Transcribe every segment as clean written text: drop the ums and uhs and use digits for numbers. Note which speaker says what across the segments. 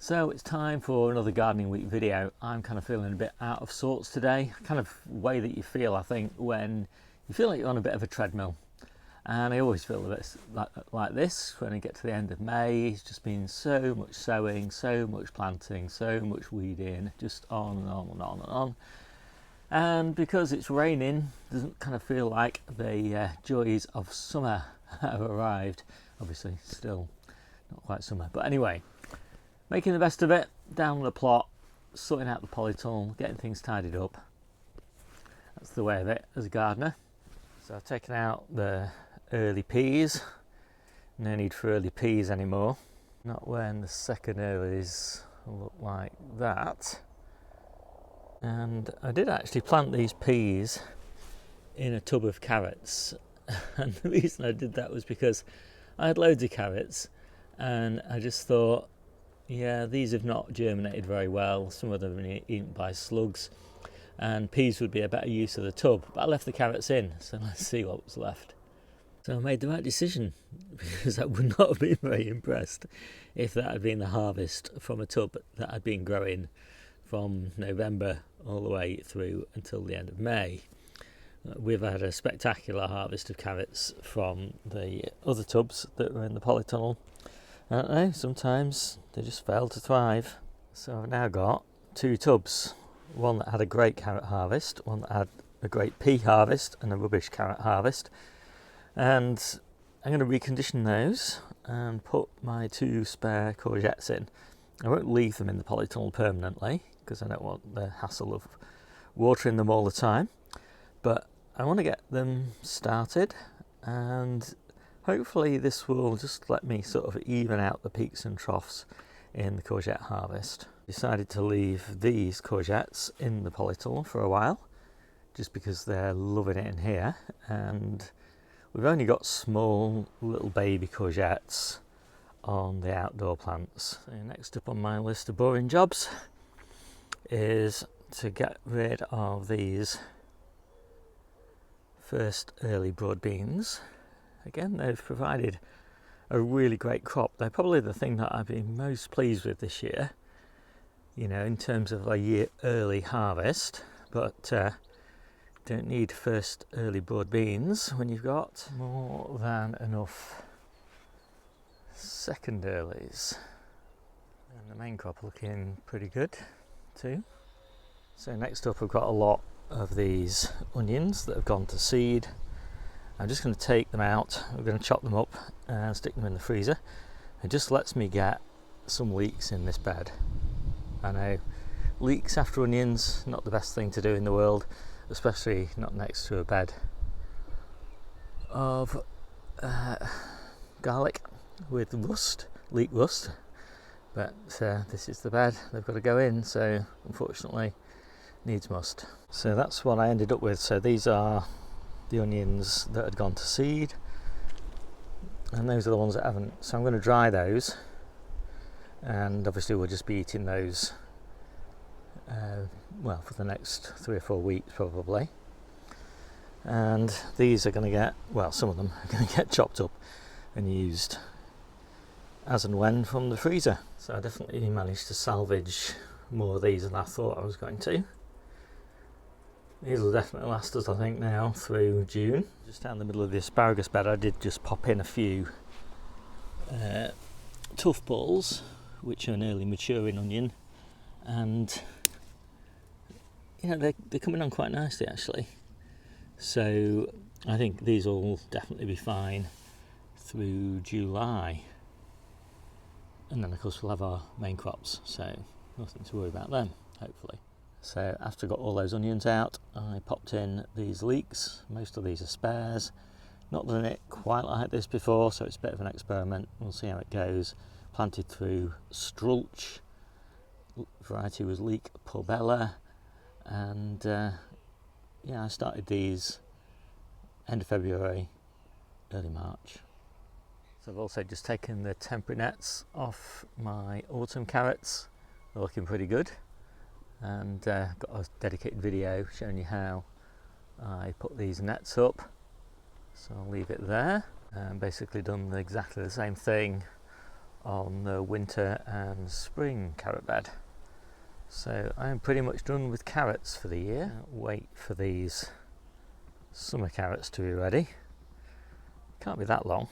Speaker 1: So it's time for another gardening week video. I'm kind of feeling a bit out of sorts today, kind of way that you feel I think when you feel like you're on a bit of a treadmill. And I always feel a bit like this when I get to the end of May. It's just been so much sowing, so much planting, so much weeding, just on and on and on and on. And because it's raining, it doesn't kind of feel like the joys of summer have arrived. Obviously still not quite summer, but anyway, making the best of it, down the plot, sorting out the polytunnel, getting things tidied up. That's the way of it as a gardener. So I've taken out the early peas. No need for early peas anymore. Not when the second earlies look like that. And I did actually plant these peas in a tub of carrots. And the reason I did that was because I had loads of carrots and I just thought, yeah, these have not germinated very well. Some of them have been eaten by slugs, and peas would be a better use of the tub. But I left the carrots in, so let's see what was left. So I made the right decision, because I would not have been very impressed if that had been the harvest from a tub that had been growing from November all the way through until the end of May. We've had a spectacular harvest of carrots from the other tubs that were in the polytunnel. I don't know, sometimes they just fail to thrive. So I've now got two tubs, one that had a great carrot harvest, one that had a great pea harvest and a rubbish carrot harvest. And I'm going to recondition those and put my two spare courgettes in. I won't leave them in the polytunnel permanently because I don't want the hassle of watering them all the time. But I want to get them started, and hopefully this will just let me sort of even out the peaks and troughs in the courgette harvest. Decided to leave these courgettes in the polytunnel for a while, just because they're loving it in here, and we've only got small little baby courgettes on the outdoor plants. So next up on my list of boring jobs is to get rid of these first early broad beans. Again, they've provided a really great crop. They're probably the thing that I've been most pleased with this year, you know, in terms of a year early harvest. But don't need first early broad beans when you've got more than enough second earlies. And the main crop looking pretty good too. So next up, I've got a lot of these onions that have gone to seed. I'm just going to take them out. We're going to chop them up and stick them in the freezer. It just lets me get some leeks in this bed. I know leeks after onions, not the best thing to do in the world, especially not next to a bed of garlic with rust, leek rust. But this is the bed they've got to go in, so unfortunately needs must. So that's what I ended up with. So these are the onions that had gone to seed, and those are the ones that haven't. So I'm going to dry those, and obviously we'll just be eating those well, for the next 3 or 4 weeks probably. And these are going to get, well, some of them are going to get chopped up and used as and when from the freezer. So I definitely managed to salvage more of these than I thought I was going to. These will definitely last us, I think, now through June. Just down the middle of the asparagus bed, I did just pop in a few tough balls, which are an early maturing onion, and they're coming on quite nicely actually. So I think these will definitely be fine through July, and then of course we'll have our main crops, so nothing to worry about them, hopefully. So after I got all those onions out, I popped in these leeks. Most of these are spares. Not done it quite like this before, so it's a bit of an experiment. We'll see how it goes. Planted through Strulch. Variety was Leek Pobella. And yeah, I started these end of February, early March. So I've also just taken the temporary nets off my autumn carrots. They're looking pretty good. And got a dedicated video showing you how I put these nets up, so I'll leave it there. And basically done exactly the same thing on the winter and spring carrot bed. So I'm pretty much done with carrots for the year. Wait for these summer carrots to be ready. Can't be that long,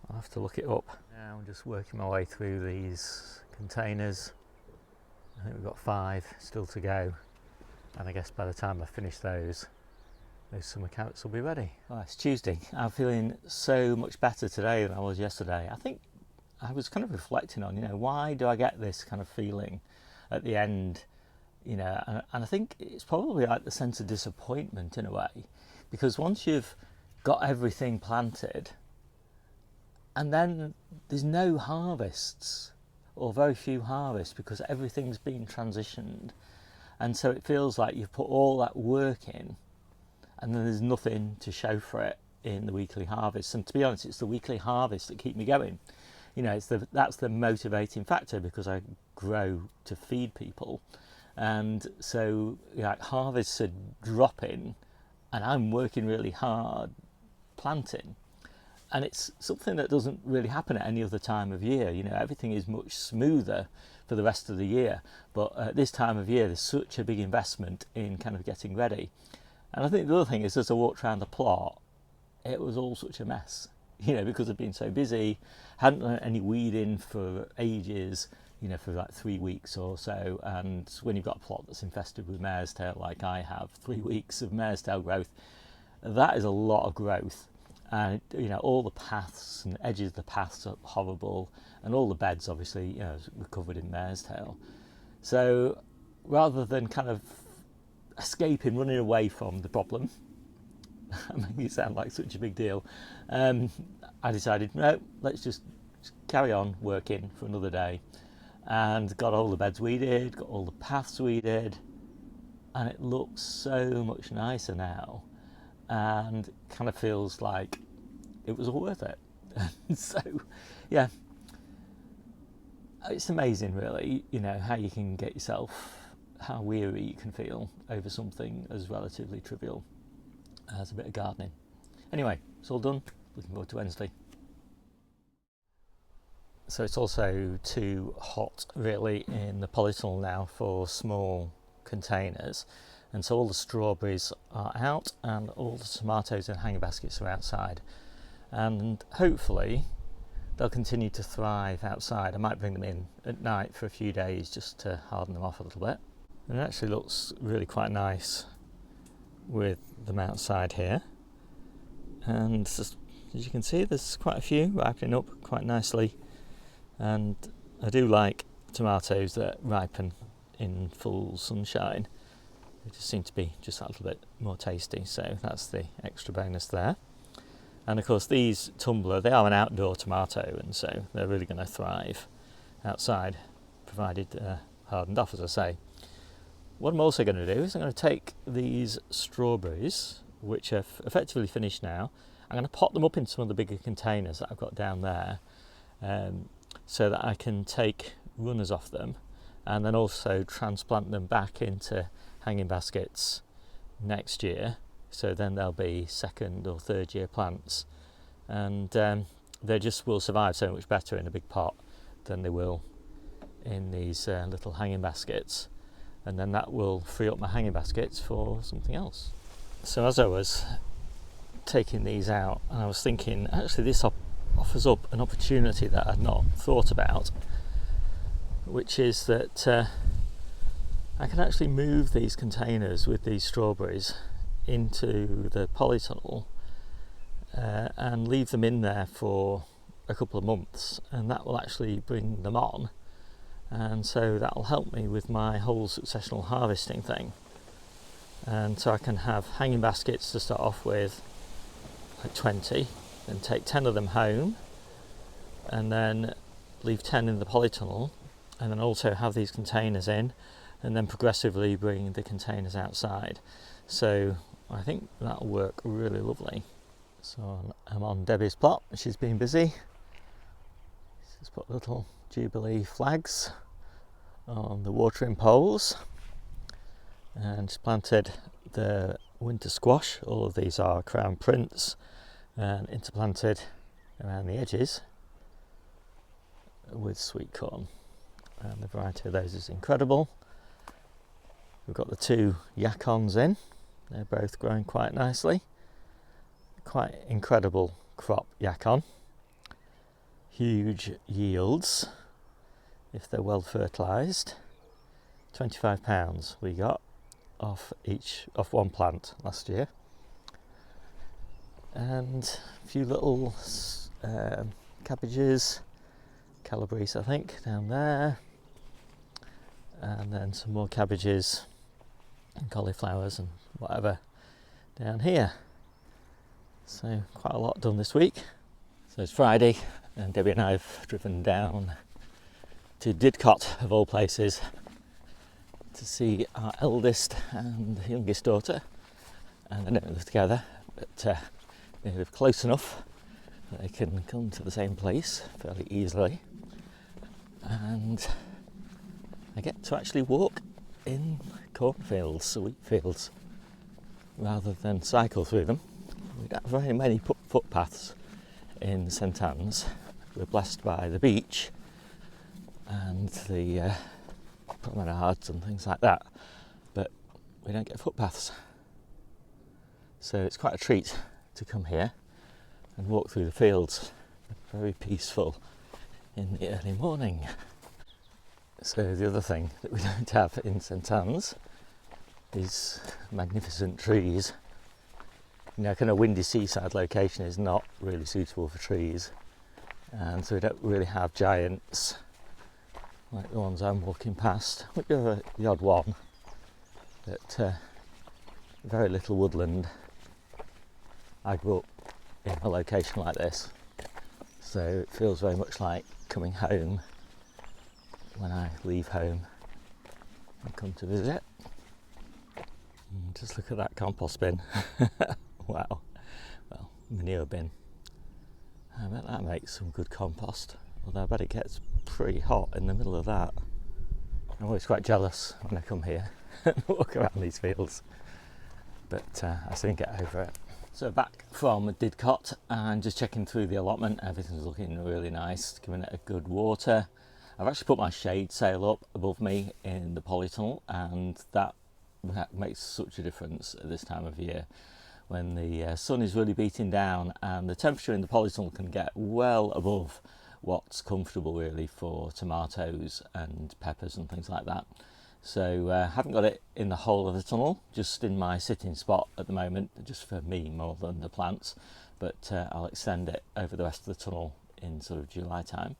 Speaker 1: I'll have to look it up. Now I'm just working my way through these containers. I think we've got 5 still to go, and I guess by the time I finish those summer carrots will be ready. Well, it's Tuesday. I'm feeling so much better today than I was yesterday. I think I was kind of reflecting on, why do I get this kind of feeling at the end, and I think it's probably like the sense of disappointment in a way, because once you've got everything planted and then there's no harvests or very few harvests because everything's been transitioned, and so it feels like you've put all that work in and then there's nothing to show for it in the weekly harvest. And to be honest, it's the weekly harvest that keep me going. That's the motivating factor, because I grow to feed people, and so harvests are dropping and I'm working really hard planting, and it's something that doesn't really happen at any other time of year. Everything is much smoother for the rest of the year, but at this time of year there's such a big investment in kind of getting ready. And I think the other thing is, as I walked around the plot, it was all such a mess, because I've been so busy, hadn't done any weeding for ages, for like 3 weeks or so. And when you've got a plot that's infested with mare's tail like I have, 3 weeks of mare's tail growth, that is a lot of growth. And all the paths and edges of the paths are horrible, and all the beds obviously were covered in mare's tail. So rather than kind of escaping, running away from the problem, making it sound like such a big deal, I decided, no, let's just carry on working for another day, and got all the beds weeded, got all the paths weeded, and it looks so much nicer now, and kind of feels like it was all worth it. So yeah, it's amazing really, how you can get yourself, how weary you can feel over something as relatively trivial as a bit of gardening. Anyway, it's all done. Looking forward to Wednesday. So it's also too hot really in the Polytunnel now for small containers, and so all the strawberries are out and all the tomatoes and hanging baskets are outside, and hopefully they'll continue to thrive outside. I might bring them in at night for a few days just to harden them off a little bit. And it actually looks really quite nice with them outside here, and as you can see there's quite a few ripening up quite nicely, and I do like tomatoes that ripen in full sunshine. They just seem to be just a little bit more tasty, so that's the extra bonus there. And of course these tumbler, they are an outdoor tomato, and so they're really going to thrive outside, provided hardened off, as I say. What I'm also going to do is I'm going to take these strawberries, which are effectively finished now, I'm going to pot them up in some of the bigger containers that I've got down there, so that I can take runners off them, and then also transplant them back into hanging baskets next year, so then they'll be 2nd or 3rd year plants, and they just will survive so much better in a big pot than they will in these little hanging baskets, and then that will free up my hanging baskets for something else. So as I was taking these out, and I was thinking, actually this offers up an opportunity that I'd not thought about, which is that I can actually move these containers with these strawberries into the Polytunnel and leave them in there for a couple of months, and that will actually bring them on, and so that will help me with my whole successional harvesting thing. And so I can have hanging baskets to start off with, like 20, then take 10 of them home, and then leave 10 in the Polytunnel, and then also have these containers in, and then progressively bring the containers outside. So I think that'll work really lovely. So I'm on Debbie's plot. She's been busy. She's put little Jubilee flags on the watering poles, and she's planted the winter squash. All of these are crown prince and interplanted around the edges with sweet corn, and the variety of those is incredible. We've got the 2 yacons in, they're both growing quite nicely. Quite incredible crop yacon, huge yields if they're well fertilised. £25 we got off one plant last year, and a few little cabbages, calabrese I think, down there, and then some more cabbages and cauliflowers and whatever down here. So quite a lot done this week. So it's Friday and Debbie and I have driven down to Didcot of all places to see our eldest and youngest daughter, and they don't live together, but they live close enough that they can come to the same place fairly easily, and I get to actually walk in cornfields, wheat fields, rather than cycle through them. We don't have very many footpaths in St Anne's. We're blessed by the beach and the promenades and things like that, but we don't get footpaths. So it's quite a treat to come here and walk through the fields. Very peaceful in the early morning. So the other thing that we don't have in St Anne's is magnificent trees. You know, kind of windy seaside location is not really suitable for trees, and so we don't really have giants like the ones I'm walking past. We do have the odd one, but very little woodland. I grew up in a location like this, so it feels very much like coming home when I leave home and come to visit. And just look at that compost bin. Wow. Well, manure bin. I bet that makes some good compost, although I bet it gets pretty hot in the middle of that. I'm always quite jealous when I come here and walk around these fields, but I soon get over it. So back from Didcot and just checking through the allotment. Everything's looking really nice, giving it a good water. I've actually put my shade sail up above me in the Polytunnel, and that makes such a difference at this time of year when the sun is really beating down, and the temperature in the Polytunnel can get well above what's comfortable really for tomatoes and peppers and things like that. So I haven't got it in the whole of the tunnel, just in my sitting spot at the moment, just for me more than the plants, but I'll extend it over the rest of the tunnel in sort of July time.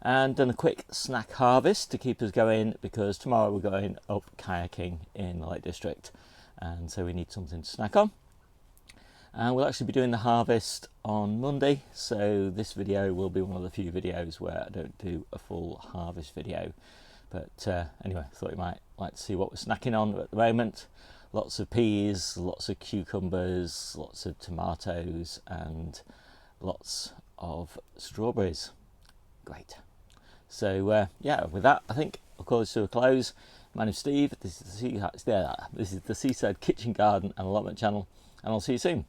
Speaker 1: And done a quick snack harvest to keep us going, because tomorrow we're going up kayaking in the Lake District, and so we need something to snack on. And we'll actually be doing the harvest on Monday, so this video will be one of the few videos where I don't do a full harvest video. But anyway, I thought you might like to see what we're snacking on at the moment. Lots of peas, lots of cucumbers, lots of tomatoes, and lots of strawberries. Great. So yeah, with that, I think I'll call this to a close. My name's Steve. This is the Seaside Kitchen Garden and Allotment channel, and I'll see you soon.